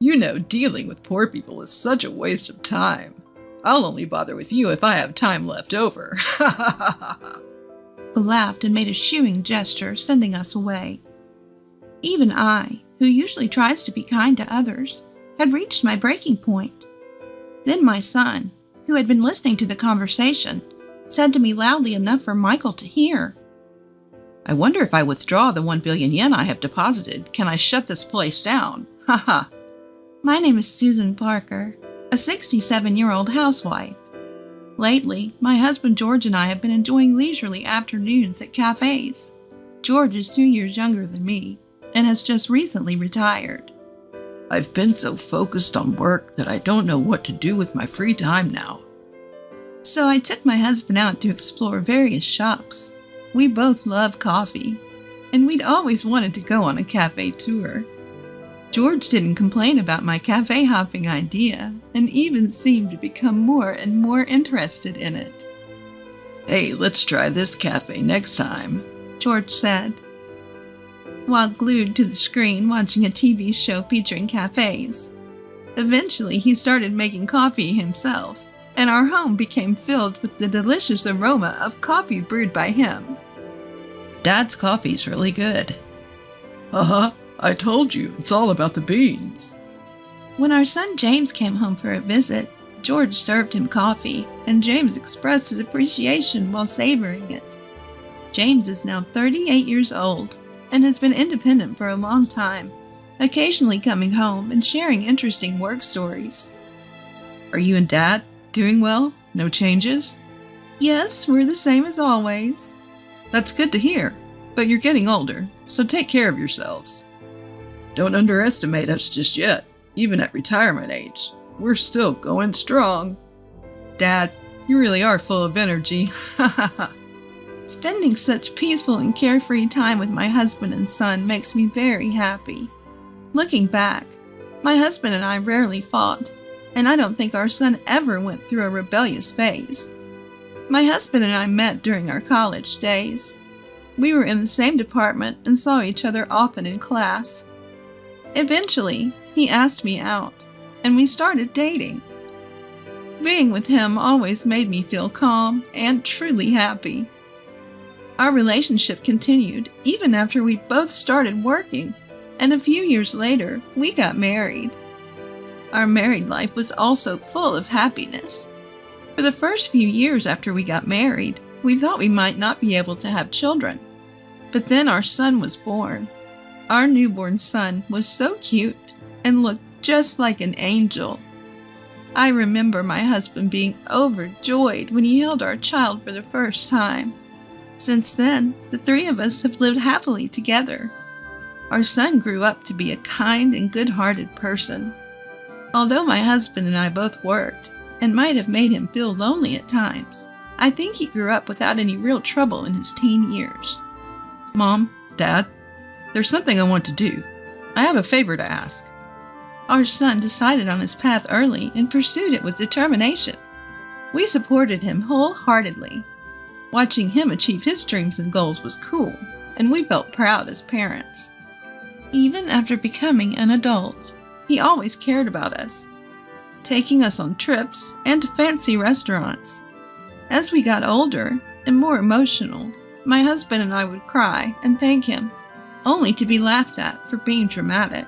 You know, dealing with poor people is such a waste of time. I'll only bother with you if I have time left over. He laughed and made a shooing gesture, sending us away. Even I, who usually tries to be kind to others, had reached my breaking point. Then my son, who had been listening to the conversation, said to me loudly enough for Michael to hear, I wonder if I withdraw the 1 billion yen I have deposited, can I shut this place down? Haha. My name is Susan Parker, a 67-year-old housewife. Lately, my husband George and I have been enjoying leisurely afternoons at cafes. George is 2 years younger than me and has just recently retired. I've been so focused on work that I don't know what to do with my free time now. So I took my husband out to explore various shops. We both love coffee, and we'd always wanted to go on a cafe tour. George didn't complain about my cafe hopping idea, and even seemed to become more and more interested in it. Hey, let's try this cafe next time, George said, while glued to the screen watching a TV show featuring cafes. Eventually, he started making coffee himself, and our home became filled with the delicious aroma of coffee brewed by him. Dad's coffee's really good. I told you, it's all about the beans. When our son James came home for a visit, George served him coffee, and James expressed his appreciation while savoring it. James is now 38 years old and has been independent for a long time, occasionally coming home and sharing interesting work stories. Are you and Dad doing well? No changes? Yes, we're the same as always. That's good to hear, but you're getting older, so take care of yourselves. Don't underestimate us just yet, even at retirement age. We're still going strong. Dad, you really are full of energy. Spending such peaceful and carefree time with my husband and son makes me very happy. Looking back, my husband and I rarely fought, and I don't think our son ever went through a rebellious phase. My husband and I met during our college days. We were in the same department and saw each other often in class. Eventually, he asked me out, and we started dating. Being with him always made me feel calm and truly happy. Our relationship continued even after we both started working, and a few years later, we got married. Our married life was also full of happiness. For the first few years after we got married, we thought we might not be able to have children. But then our son was born. Our newborn son was so cute and looked just like an angel. I remember my husband being overjoyed when he held our child for the first time. Since then, the three of us have lived happily together. Our son grew up to be a kind and good-hearted person. Although my husband and I both worked, and might have made him feel lonely at times, I think he grew up without any real trouble in his teen years. Mom, Dad, there's something I want to do. I have a favor to ask. Our son decided on his path early and pursued it with determination. We supported him wholeheartedly. Watching him achieve his dreams and goals was cool, and we felt proud as parents. Even after becoming an adult, he always cared about us, taking us on trips and to fancy restaurants. As we got older and more emotional, my husband and I would cry and thank him, only to be laughed at for being dramatic.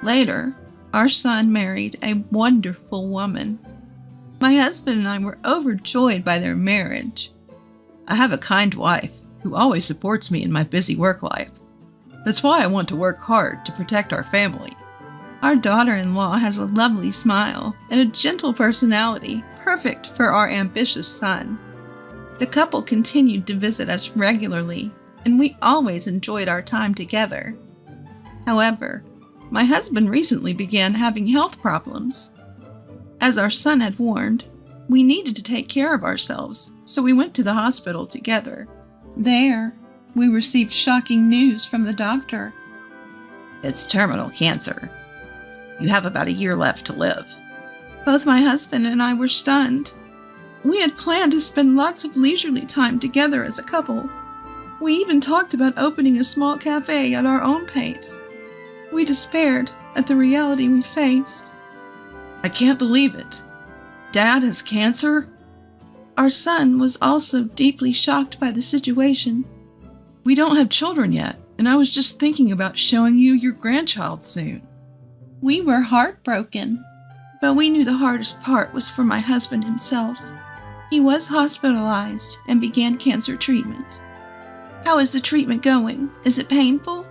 Later, our son married a wonderful woman. My husband and I were overjoyed by their marriage. I have a kind wife who always supports me in my busy work life. That's why I want to work hard to protect our family. Our daughter-in-law has a lovely smile and a gentle personality, perfect for our ambitious son. The couple continued to visit us regularly, and we always enjoyed our time together. However, my husband recently began having health problems. As our son had warned, we needed to take care of ourselves, so we went to the hospital together. There, we received shocking news from the doctor. It's terminal cancer. You have about a year left to live. Both my husband and I were stunned. We had planned to spend lots of leisurely time together as a couple. We even talked about opening a small cafe at our own pace. We despaired, at the reality we faced. I can't believe it. Dad has cancer? Our son was also deeply shocked by the situation. We don't have children yet, and I was just thinking about showing you your grandchild soon. We were heartbroken, but we knew the hardest part was for my husband himself. He was hospitalized and began cancer treatment. How is the treatment going? Is it painful?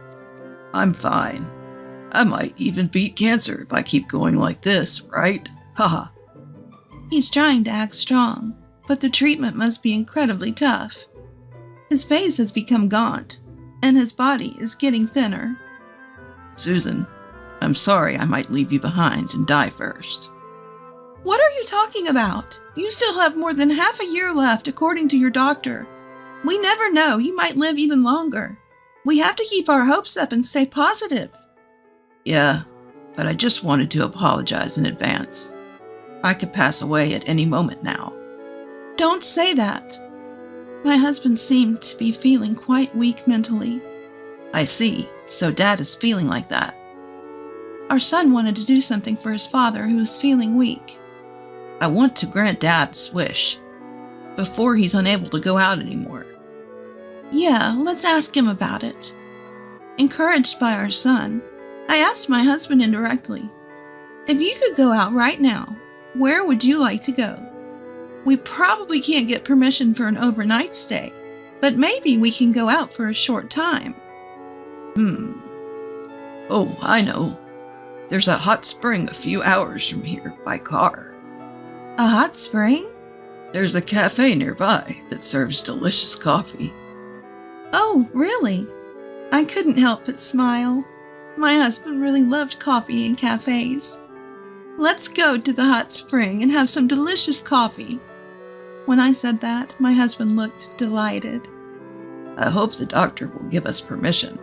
I'm fine. I might even beat cancer if I keep going like this, right? Haha. He's trying to act strong, but the treatment must be incredibly tough. His face has become gaunt, and his body is getting thinner. Susan, I'm sorry I might leave you behind and die first. What are you talking about? You still have more than half a year left, according to your doctor. We never know, you might live even longer. We have to keep our hopes up and stay positive. Yeah, but I just wanted to apologize in advance. I could pass away at any moment now. Don't say that. My husband seemed to be feeling quite weak mentally. I see, so Dad is feeling like that. Our son wanted to do something for his father who was feeling weak. I want to grant Dad's wish, before he's unable to go out anymore. Yeah, let's ask him about it. Encouraged by our son, I asked my husband indirectly, if you could go out right now, where would you like to go? We probably can't get permission for an overnight stay, but maybe we can go out for a short time. Oh, I know. There's a hot spring a few hours from here by car. A hot spring? There's a cafe nearby that serves delicious coffee. Oh, really? I couldn't help but smile. My husband really loved coffee and cafes. Let's go to the hot spring and have some delicious coffee. When I said that, my husband looked delighted. I hope the doctor will give us permission.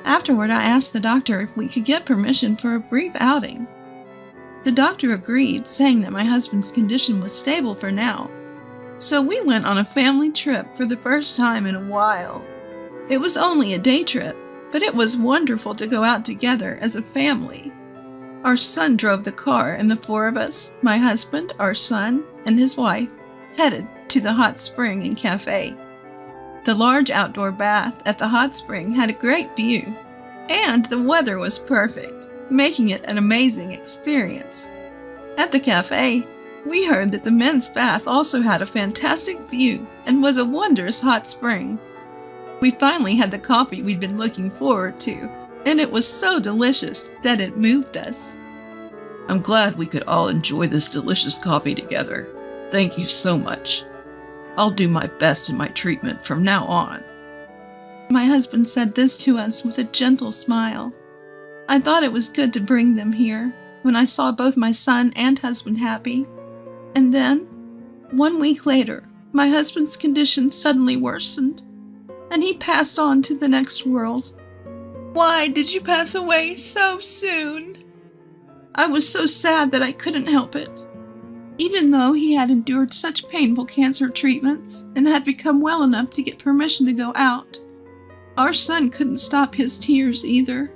Afterward, I asked the doctor if we could get permission for a brief outing. The doctor agreed, saying that my husband's condition was stable for now. So we went on a family trip for the first time in a while. It was only a day trip, but it was wonderful to go out together as a family. Our son drove the car, and the four of us, my husband, our son, and his wife, headed to the hot spring and cafe. The large outdoor bath at the hot spring had a great view, and the weather was perfect, making it an amazing experience. At the cafe, we heard that the men's bath also had a fantastic view and was a wondrous hot spring. We finally had the coffee we'd been looking forward to, and it was so delicious that it moved us. I'm glad we could all enjoy this delicious coffee together. Thank you so much. I'll do my best in my treatment from now on. My husband said this to us with a gentle smile. I thought it was good to bring them here when I saw both my son and husband happy. And then, 1 week later, my husband's condition suddenly worsened, and he passed on to the next world. Why did you pass away so soon? I was so sad that I couldn't help it. Even though he had endured such painful cancer treatments and had become well enough to get permission to go out, our son couldn't stop his tears either.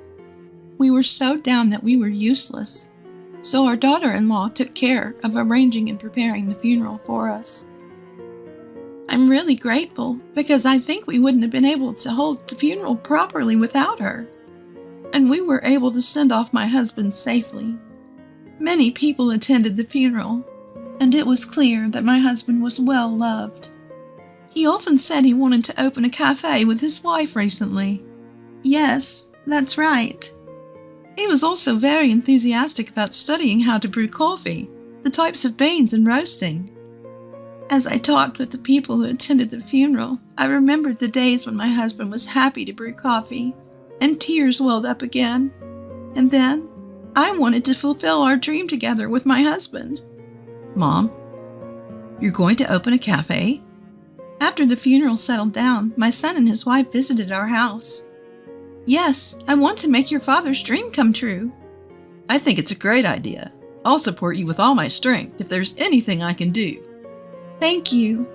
We were so down that we were useless, so our daughter-in-law took care of arranging and preparing the funeral for us. I'm really grateful because I think we wouldn't have been able to hold the funeral properly without her. And we were able to send off my husband safely. Many people attended the funeral, and it was clear that my husband was well loved. He often said he wanted to open a cafe with his wife recently. Yes, that's right. He was also very enthusiastic about studying how to brew coffee, the types of beans and roasting. As I talked with the people who attended the funeral, I remembered the days when my husband was happy to brew coffee, and tears welled up again. And then, I wanted to fulfill our dream together with my husband. Mom, you're going to open a cafe? After the funeral settled down, my son and his wife visited our house. Yes, I want to make your father's dream come true. I think it's a great idea. I'll support you with all my strength if there's anything I can do. Thank you.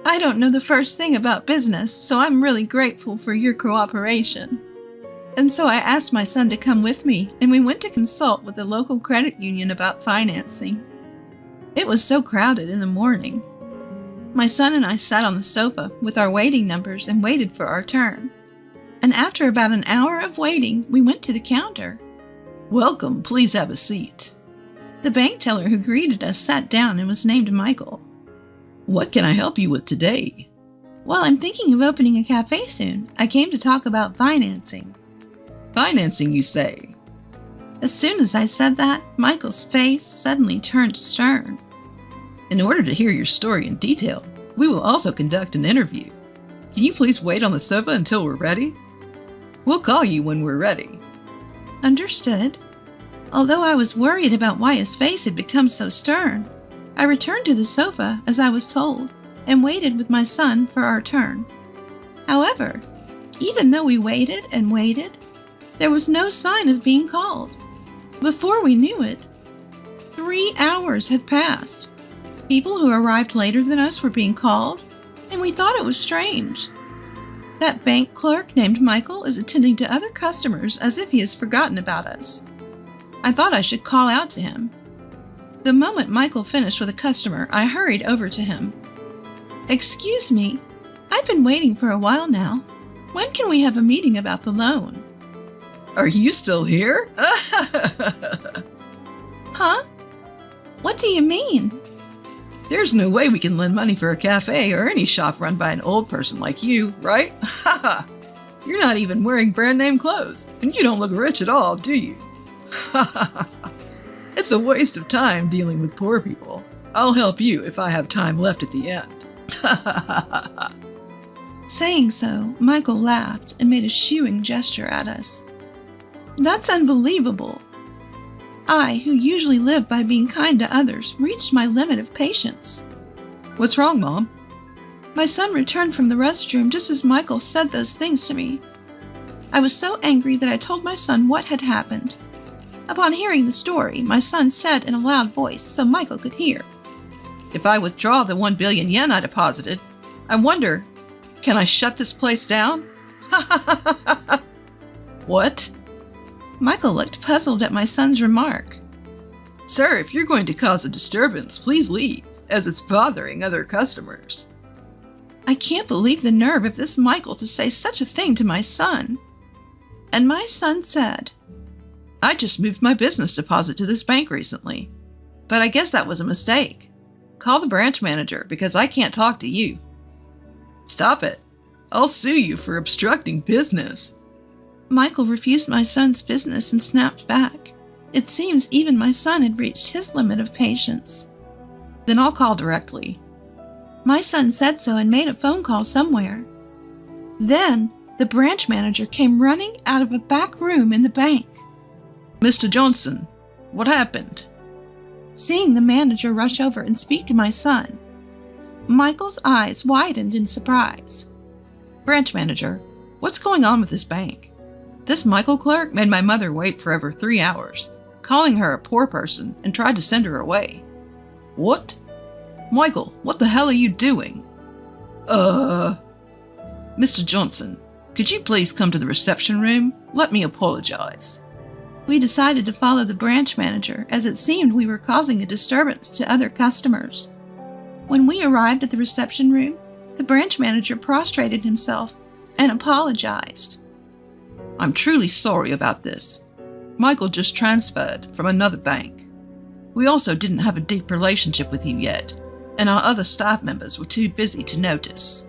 I don't know the first thing about business, so I'm really grateful for your cooperation. And so I asked my son to come with me, and we went to consult with the local credit union about financing. It was so crowded in the morning. My son and I sat on the sofa with our waiting numbers and waited for our turn. And after about an hour of waiting, we went to the counter. Welcome, please have a seat. The bank teller who greeted us sat down and was named Michael. What can I help you with today? Well, I'm thinking of opening a cafe soon. I came to talk about financing. Financing, you say? As soon as I said that, Michael's face suddenly turned stern. In order to hear your story in detail, we will also conduct an interview. Can you please wait on the sofa until we're ready? We'll call you when we're ready. Understood. Although I was worried about why his face had become so stern, I returned to the sofa as I was told and waited with my son for our turn. However, even though we waited and waited, there was no sign of being called. Before we knew it, 3 hours had passed. People who arrived later than us were being called, and we thought it was strange. That bank clerk named Michael is attending to other customers as if he has forgotten about us. I thought I should call out to him. The moment Michael finished with a customer, I hurried over to him. Excuse me, I've been waiting for a while now. When can we have a meeting about the loan? Are you still here? Huh? What do you mean? There's no way we can lend money for a cafe or any shop run by an old person like you, right? You're not even wearing brand name clothes, and you don't look rich at all, do you? It's a waste of time dealing with poor people. I'll help you if I have time left at the end. Saying so, Michael laughed and made a shooing gesture at us. That's unbelievable. I, who usually live by being kind to others, reached my limit of patience. What's wrong, Mom? My son returned from the restroom just as Michael said those things to me. I was so angry that I told my son what had happened. Upon hearing the story, my son said in a loud voice so Michael could hear. If I withdraw the 1 billion yen I deposited, I wonder, can I shut this place down? What? Michael looked puzzled at my son's remark. Sir, if you're going to cause a disturbance, please leave, as it's bothering other customers. I can't believe the nerve of this Michael to say such a thing to my son. And my son said, I just moved my business deposit to this bank recently, but I guess that was a mistake. Call the branch manager because I can't talk to you. Stop it. I'll sue you for obstructing business. Michael refused my son's business and snapped back. It seems even my son had reached his limit of patience. Then I'll call directly. My son said so and made a phone call somewhere. Then the branch manager came running out of a back room in the bank. Mr. Johnson, what happened? Seeing the manager rush over and speak to my son, Michael's eyes widened in surprise. Branch manager, what's going on with this bank? This Michael clerk made my mother wait for over 3 hours, calling her a poor person and tried to send her away. What? Michael, what the hell are you doing? Mr. Johnson, could you please come to the reception room? Let me apologize. We decided to follow the branch manager as it seemed we were causing a disturbance to other customers. When we arrived at the reception room, the branch manager prostrated himself and apologized. I'm truly sorry about this. Michael just transferred from another bank. We also didn't have a deep relationship with you yet, and our other staff members were too busy to notice.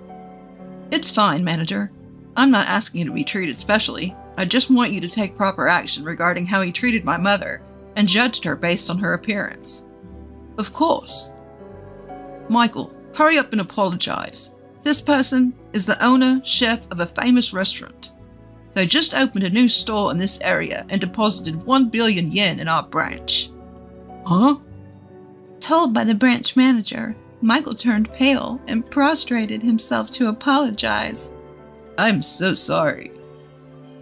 It's fine, manager. I'm not asking you to be treated specially. I just want you to take proper action regarding how he treated my mother and judged her based on her appearance. Of course. Michael, hurry up and apologize. This person is the owner, chef of a famous restaurant. They just opened a new store in this area and deposited 1 billion yen in our branch. Huh? Told by the branch manager, Michael turned pale and prostrated himself to apologize. I'm so sorry.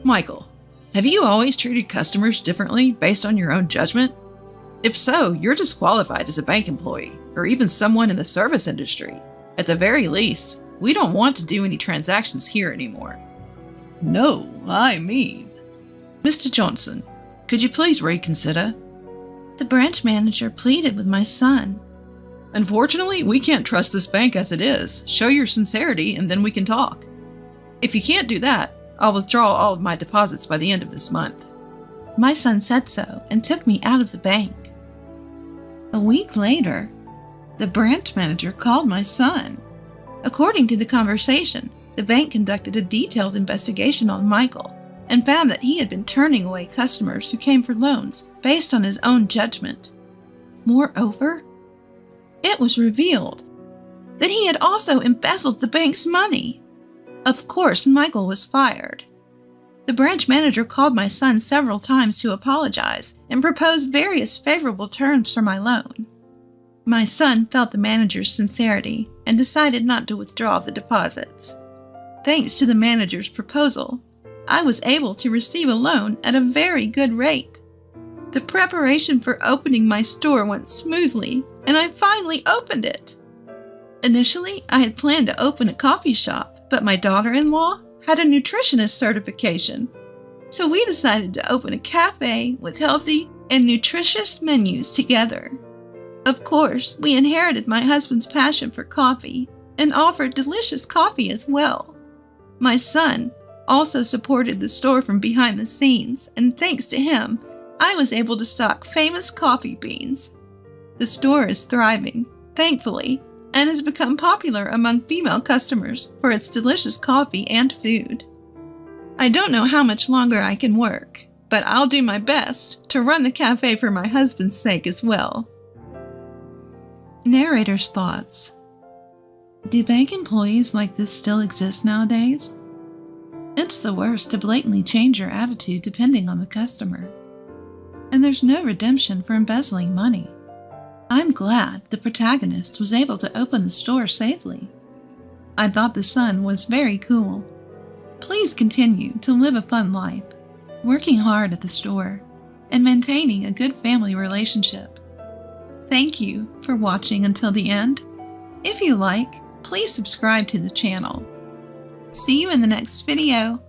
Michael, have you always treated customers differently based on your own judgment? If so, you're disqualified as a bank employee, or even someone in the service industry. At the very least, we don't want to do any transactions here anymore. No, I mean, Mr. Johnson, could you please reconsider? The branch manager pleaded with my son. Unfortunately, we can't trust this bank as it is. Show your sincerity and then we can talk. If you can't do that, I'll withdraw all of my deposits by the end of this month. My son said so and took me out of the bank. A week later, the branch manager called my son. According to the conversation, the bank conducted a detailed investigation on Michael and found that he had been turning away customers who came for loans based on his own judgment. Moreover, it was revealed that he had also embezzled the bank's money. Of course, Michael was fired. The branch manager called my son several times to apologize and propose various favorable terms for my loan. My son felt the manager's sincerity and decided not to withdraw the deposits. Thanks to the manager's proposal, I was able to receive a loan at a very good rate. The preparation for opening my store went smoothly, and I finally opened it. Initially, I had planned to open a coffee shop, but my daughter-in-law had a nutritionist certification. So we decided to open a cafe with healthy and nutritious menus together. Of course, we inherited my husband's passion for coffee and offered delicious coffee as well. My son also supported the store from behind the scenes, and thanks to him, I was able to stock famous coffee beans. The store is thriving, thankfully, and has become popular among female customers for its delicious coffee and food. I don't know how much longer I can work, but I'll do my best to run the cafe for my husband's sake as well. Narrator's thoughts. Do bank employees like this still exist nowadays? It's the worst to blatantly change your attitude depending on the customer. And there's no redemption for embezzling money. I'm glad the protagonist was able to open the store safely. I thought the son was very cool. Please continue to live a fun life, working hard at the store, and maintaining a good family relationship. Thank you for watching until the end. If you like, please subscribe to the channel. See you in the next video.